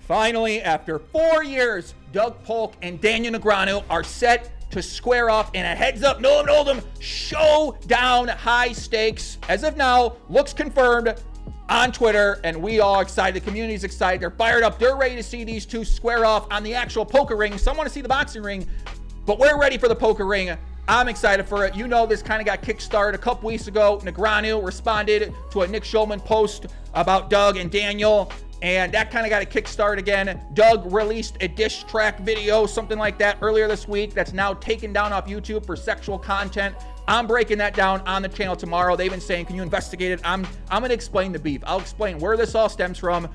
Finally, after 4 years, Doug Polk and Daniel Negreanu are set to square off in a heads-up, no hold'em showdown, high stakes. As of now, looks confirmed on Twitter, and we all excited. The community's excited. They're fired up. They're ready to see these two square off on the actual poker ring. Some want to see the boxing ring, but we're ready for the poker ring. I'm excited for it. You know, this kind of got kickstarted a couple weeks ago. Negreanu responded to a Nick Schulman post about Doug and Daniel, and that kind of got a kickstart again. Doug released a diss track video, something like that, earlier this week that's now taken down off YouTube for sexual content. I'm breaking that down on the channel tomorrow. They've been saying, can you investigate it? I'm going to explain the beef. I'll explain where this all stems from,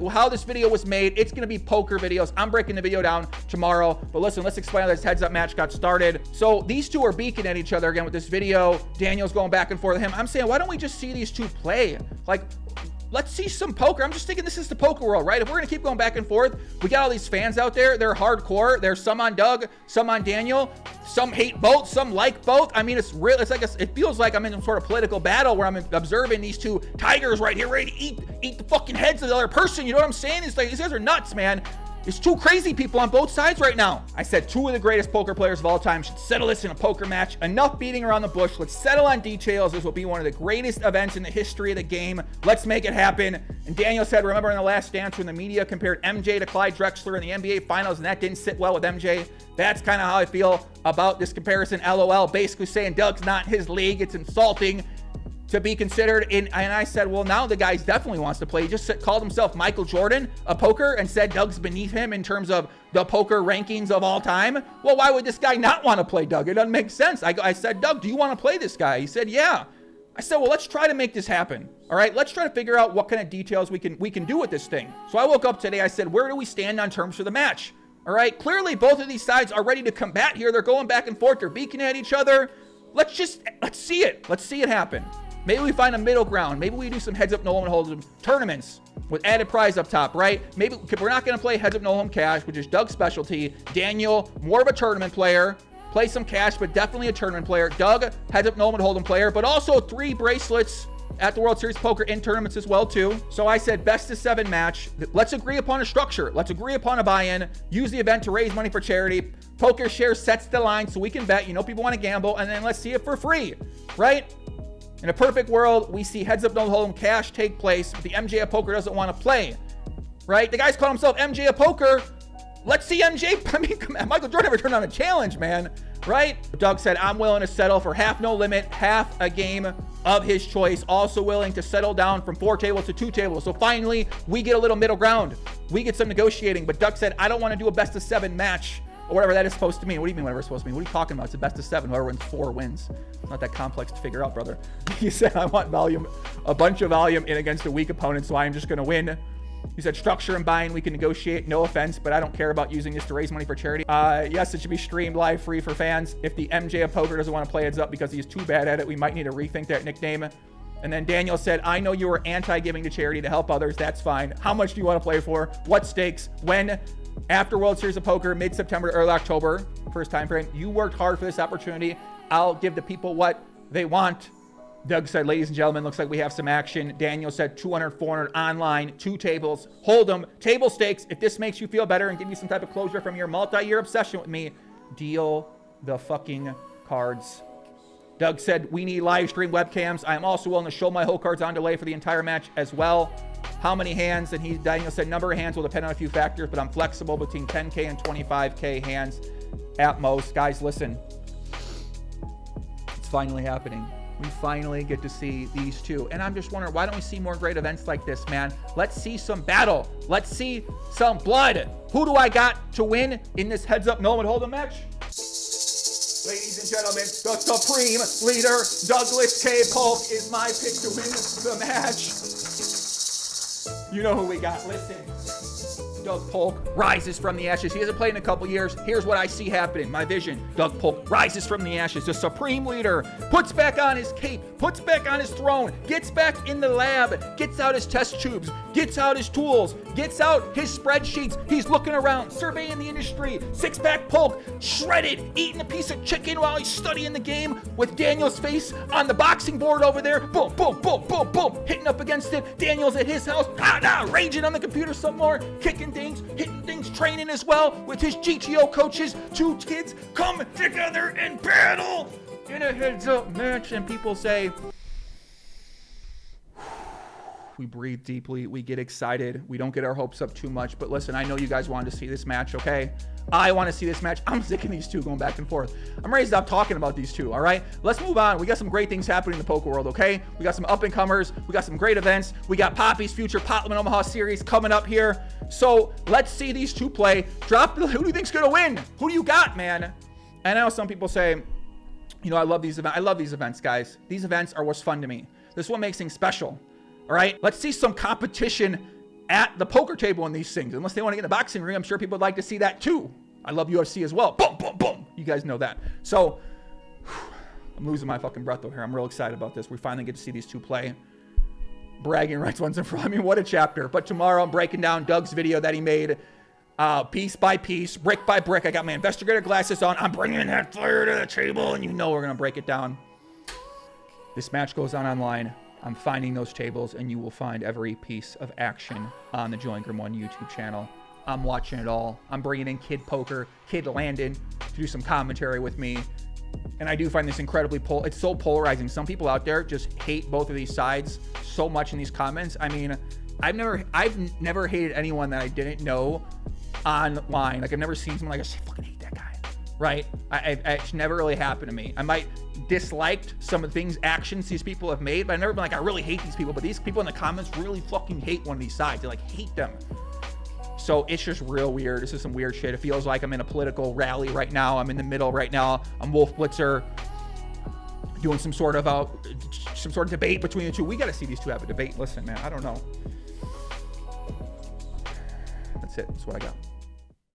how this video was made. It's going to be poker videos. I'm breaking the video down tomorrow. But listen, let's explain how this heads-up match got started. So these two are beaking at each other again with this video. Daniel's going back and forth with him. I'm saying, why don't we just see these two play? Like, let's see some poker. I'm just thinking this is the poker world, right? If we're going to keep going back and forth, we got all these fans out there. They're hardcore. There's some on Doug, some on Daniel. Some hate both, some like both. I mean, it's real. It's like it feels like I'm in some sort of political battle where I'm observing these two tigers right here ready to eat the fucking heads of the other person. You know what I'm saying? It's like, these guys are nuts, man. There's two crazy people on both sides right now. I said two of the greatest poker players of all time should settle this in a poker match. Enough beating around the bush. Let's settle on details. This will be one of the greatest events in the history of the game. Let's make it happen. And Daniel said, remember in The Last Dance when the media compared MJ to Clyde Drexler in the NBA Finals, and that didn't sit well with MJ? That's kind of how I feel about this comparison. LOL, basically saying Doug's not in his league. It's insulting to be considered in. And I said, well, now the guy definitely wants to play. He just called himself Michael Jordan of poker and said Doug's beneath him in terms of the poker rankings of all time. Well, why would this guy not want to play Doug? It doesn't make sense. I said, Doug, do you want to play this guy? He said, yeah. I said, well, let's try to make this happen. All right, let's try to figure out what kind of details we can do with this thing. So I woke up today. I said, where do we stand on terms for the match? All right, clearly both of these sides are ready to combat here. They're going back and forth. They're beaking at each other. Let's see it. Let's see it happen. Maybe we find a middle ground. Maybe we do some heads up, no limit hold'em tournaments with added prize up top, right? Maybe we're not going to play heads up, no limit cash, which is Doug's specialty. Daniel, more of a tournament player. Play some cash, but definitely a tournament player. Doug, heads up, no limit hold'em player, but also 3 bracelets at the World Series Poker in tournaments as well too. So I said best of 7 match. Let's agree upon a structure. Let's agree upon a buy-in. Use the event to raise money for charity. Poker Share sets the line so we can bet. You know, people want to gamble, and then let's see it for free, right? In a perfect world, we see heads up, no hold'em cash take place, but the MJ of poker doesn't want to play, right? The guy's called himself MJ of poker. Let's see MJ. I mean, Michael Jordan never turned on a challenge, man, right? Doug said, I'm willing to settle for half no limit, half a game of his choice. Also willing to settle down from 4 tables to 2 tables. So finally, we get a little middle ground. We get some negotiating. But Doug said, I don't want to do a best of 7 match, or whatever that is supposed to mean. What do you mean whatever it's supposed to mean? What are you talking about? It's a best of 7. Whoever wins 4 wins. It's not that complex to figure out, brother. He said, I want volume, a bunch of volume in against a weak opponent, so I am just going to win. He said, structure and buying, we can negotiate. No offense, but I don't care about using this to raise money for charity. Yes, it should be streamed live free for fans. If the MJ of poker doesn't want to play heads up because he's too bad at it, we might need to rethink that nickname. And then Daniel said, I know you were anti-giving to charity to help others. That's fine. How much do you want to play for? What stakes? When? After World Series of Poker, mid-September to early October, first time frame. You worked hard for this opportunity. I'll give the people what they want. Doug said, ladies and gentlemen, looks like we have some action. Daniel said 200, 400 online, 2 tables. Hold them. Table stakes. If this makes you feel better and give you some type of closure from your multi-year obsession with me, deal the fucking cards. Doug said, we need live stream webcams. I am also willing to show my whole cards on delay for the entire match as well. How many hands? And Daniel said, number of hands will depend on a few factors, but I'm flexible between 10K and 25K hands at most. Guys, listen. It's finally happening. We finally get to see these two. And I'm just wondering, why don't we see more great events like this, man? Let's see some battle. Let's see some blood. Who do I got to win in this heads up, no limit hold'em match? Ladies and gentlemen, the supreme leader, Douglas K. Polk, is my pick to win the match. You know who we got. Listen. Doug Polk rises from the ashes. He hasn't played in a couple years. Here's what I see happening. My vision. Doug Polk rises from the ashes. The supreme leader puts back on his cape, puts back on his throne, gets back in the lab, gets out his test tubes, gets out his tools, gets out his spreadsheets. He's looking around, surveying the industry. Six-pack Polk, shredded, eating a piece of chicken while he's studying the game with Daniel's face on the boxing board over there. Boom, boom, boom, boom, boom. Hitting up against it. Daniel's at his house. Raging on the computer some more. Kicking hitting things, training as well with his GTO coaches. Two kids come together and battle in a heads-up match, and people say, we breathe deeply, we get excited, we don't get our hopes up too much. But listen, I know you guys wanted to see this match, okay? I want to see this match. I'm sick of these two going back and forth. I'm ready to stop talking about these two, all right? Let's move on. We got some great things happening in the poker world, okay? We got some up-and-comers. We got some great events. We got Poppy's future Potland Omaha series coming up here. So let's see these two play. Who do you think's going to win? Who do you got, man? And I know some people say, you know, I love these events. I love these events, guys. These events are what's fun to me. This is what makes things special. All right, let's see some competition at the poker table in these things. Unless they want to get in the boxing ring, I'm sure people would like to see that too. I love UFC as well. Boom, boom, boom. You guys know that. So, I'm losing my fucking breath over here. I'm real excited about this. We finally get to see these two play. Bragging rights once and for all. I mean, what a chapter. But tomorrow I'm breaking down Doug's video that he made piece by piece, brick by brick. I got my investigator glasses on. I'm bringing that fire to the table, and you know we're going to break it down. This match goes on online. I'm finding those tables, and you will find every piece of action on the Joe Ingram 1 YouTube channel. I'm watching it all. I'm bringing in Kid Poker, Kid Landon, to do some commentary with me. And I do find this incredibly it's so polarizing. Some people out there just hate both of these sides so much in these comments. I mean, I've never hated anyone that I didn't know online. Like, I've never seen someone like, I fucking hate that guy, right? It's never really happened to me. I might disliked some of the things, actions these people have made, but I've never been like, I really hate these people. But these people in the comments really fucking hate one of these sides. They like hate them. So it's just real weird. This is some weird shit. It feels like I'm in a political rally right now. I'm in the middle right now. I'm Wolf Blitzer doing some sort of debate between the two. We got to see these two have a debate. Listen, man, I don't know. That's it. That's what I got.